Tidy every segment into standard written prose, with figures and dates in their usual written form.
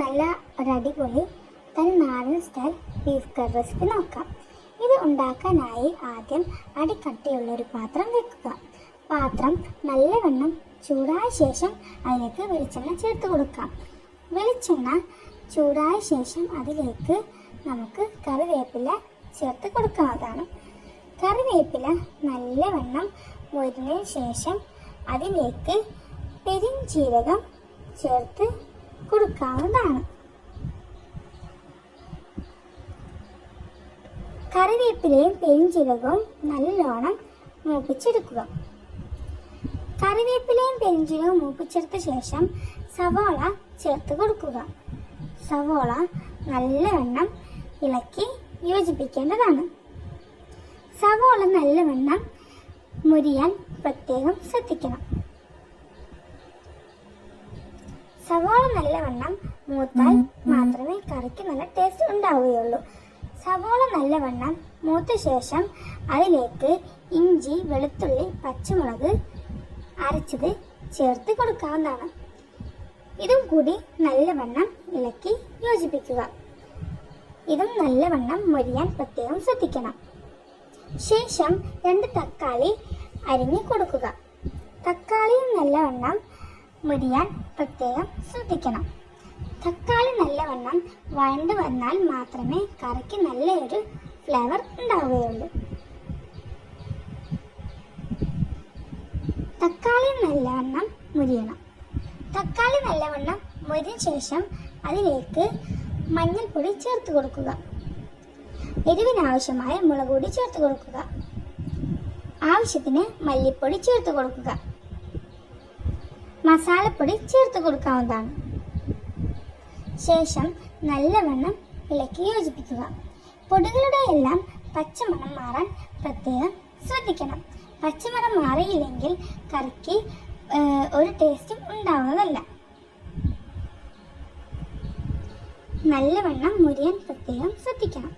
നല്ല ഒരു അടിപൊളി നാടൻ സ്റ്റൈൽ ബീഫ് കറി റെസിപ്പി നോക്കാം. ഇത് ഉണ്ടാക്കാനായി ആദ്യം അടിക്കട്ടിയുള്ളൊരു പാത്രം വെക്കുക. പാത്രം നല്ലവണ്ണം ചൂടായ ശേഷം അതിലേക്ക് വെളിച്ചെണ്ണ ചേർത്ത് കൊടുക്കാം. വെളിച്ചെണ്ണ ചൂടായ ശേഷം അതിലേക്ക് നമുക്ക് കറിവേപ്പില ചേർത്ത് കൊടുക്കാവുന്നതാണ്. കറിവേപ്പില നല്ലവണ്ണം മൊരിഞ്ഞതിന് ശേഷം അതിലേക്ക് പെരിഞ്ചീരകം ചേർത്ത് കൊടുക്കാവുന്നതാണ്. കറിവേപ്പിലയും പെരിഞ്ചീരകവും നല്ലോണം മൂപ്പിച്ചെടുക്കുക. കറിവേപ്പിലയും പെരിഞ്ചീരകവും മൂപ്പിച്ചെടുത്ത ശേഷം സവാള ചേർത്ത് കൊടുക്കുക. സവാള നല്ലവണ്ണം ഇളക്കി യോജിപ്പിക്കേണ്ടതാണ്. സവാള നല്ലവണ്ണം മുരിയാൻ പ്രത്യേകം ശ്രദ്ധിക്കണം. സവാള നല്ലവണ്ണം മൂത്താൽ മാത്രമേ കറിക്ക് നല്ല ടേസ്റ്റ് ഉണ്ടാവുകയുള്ളൂ. സവാള നല്ലവണ്ണം മൂത്ത ശേഷം അതിലേക്ക് ഇഞ്ചി, വെളുത്തുള്ളി, പച്ചമുളക് അരച്ചത് ചേർത്ത് കൊടുക്കാവുന്നതാണ്. ഇതും കൂടി നല്ലവണ്ണം ഇളക്കി യോജിപ്പിക്കുക. ഇതും നല്ലവണ്ണം മൊരിയാൻ പ്രത്യേകം ശ്രദ്ധിക്കണം. ശേഷം 2 തക്കാളി അരിഞ്ഞു കൊടുക്കുക. തക്കാളിയും നല്ലവണ്ണം മൊരിയാൻ പ്രത്യേകം ശ്രദ്ധിക്കണം. തക്കാളി നല്ലവണ്ണം വഴണ്ട് വന്നാൽ മാത്രമേ കറിക്ക് നല്ലൊരു ഫ്ലേവർ ഉണ്ടാവുകയുള്ളൂ. തക്കാളി നല്ലവണ്ണം മുരിയണം. തക്കാളി നല്ലവണ്ണം മുരിഞ്ഞ ശേഷം അതിലേക്ക് മഞ്ഞൾപ്പൊടി ചേർത്ത് കൊടുക്കുക. എരിവിനാവശ്യമായ മുളക് പൊടി ചേർത്ത് കൊടുക്കുക. ആവശ്യത്തിന് മല്ലിപ്പൊടി ചേർത്ത് കൊടുക്കുക. മസാലപ്പൊടി ചേർത്ത് കൊടുക്കാവുന്നതാണ്. ശേഷം നല്ലവണ്ണം ഇളക്കി യോജിപ്പിക്കുക. പൊടികളുടെ എല്ലാം പച്ചമണം മാറാൻ പ്രത്യേകം ശ്രദ്ധിക്കണം. പച്ചമണം മാറിയില്ലെങ്കിൽ കറിക്ക് ഒരു ടേസ്റ്റും ഉണ്ടാവുന്നതല്ല. നല്ലവണ്ണം മുരിയാൻ പ്രത്യേകം ശ്രദ്ധിക്കണം.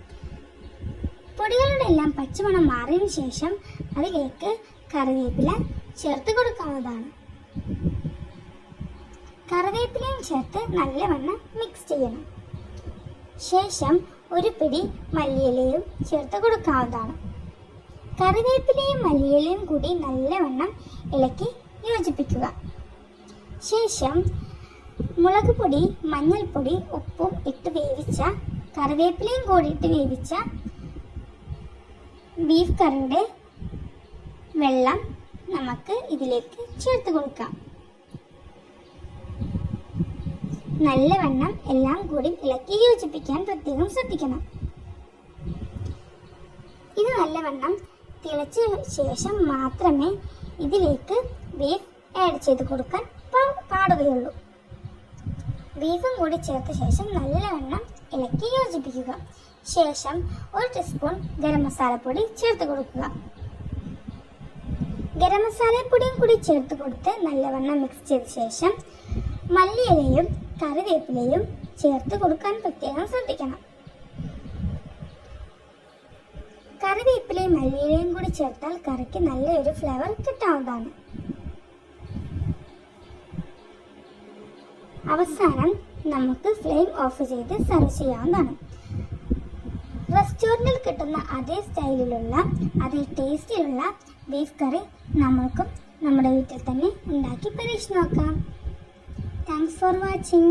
പൊടികളുടെ എല്ലാം പച്ചമണം മാറിയതിനു ശേഷം അതിലേക്ക് കറിവേപ്പില ചേർത്ത് കൊടുക്കാവുന്നതാണ്. കറിവേപ്പിലയും ചേർത്ത് നല്ലവണ്ണം മിക്സ് ചെയ്യണം. ശേഷം ഒരു പിടി മല്ലിയിലയും ചേർത്ത് കൊടുക്കാവുന്നതാണ്. കറിവേപ്പിലയും മല്ലിയിലയും കൂടി നല്ലവണ്ണം ഇളക്കി യോജിപ്പിക്കുക. ശേഷം മുളക് പൊടി, മഞ്ഞൾപ്പൊടി, ഉപ്പും ഇട്ട് വേവിച്ച കറിവേപ്പിലയും കൂടി ഇട്ട് വേവിച്ച ബീഫ് കറിയുടെ വെള്ളം നമുക്ക് ഇതിലേക്ക് ചേർത്ത് കൊടുക്കാം. നല്ലവണ്ണം എല്ലാം കൂടി ഇളക്കി യോജിപ്പിക്കാൻ പ്രത്യേകം ശ്രദ്ധിക്കണം. ഇത് നല്ലവണ്ണം തിളച്ച ശേഷം മാത്രമേ ഇതിലേക്ക് ബീഫ് ആഡ് ചെയ്ത് കൊടുക്കാൻ പാടുകയുള്ളൂ. ബീഫും കൂടി ചേർത്ത ശേഷം നല്ലവണ്ണം ഇളക്കി യോജിപ്പിക്കുക. ശേഷം 1 ടീസ്പൂൺ ഗരം മസാലപ്പൊടി ചേർത്ത് കൊടുക്കുക. ഗരം മസാലപ്പൊടിയും കൂടി ചേർത്ത് കൊടുത്ത് നല്ലവണ്ണം മിക്സ് ചെയ്ത ശേഷം മല്ലിയിലയും കറിവേപ്പിലയും ചേർത്ത് കൊടുക്കാൻ പ്രത്യേകം ശ്രദ്ധിക്കണം. കറിവേപ്പിലയും മല്ലിയിലയും കൂടി ചേർത്താൽ കറിക്ക് നല്ലൊരു ഫ്ലേവർ കിട്ടാവുന്നതാണ്. അവസാനം നമുക്ക് ഫ്ലെയിം ഓഫ് ചെയ്ത് സെർവ് ചെയ്യാവുന്നതാണ്. റെസ്റ്റോറൻറ്റിൽ കിട്ടുന്ന അതേ സ്റ്റൈലിലുള്ള അതേ ടേസ്റ്റിലുള്ള ബീഫ് കറി നമ്മൾക്കും നമ്മുടെ വീട്ടിൽ തന്നെ ഉണ്ടാക്കി പരീക്ഷിച്ച് നോക്കാം. Thanks for watching.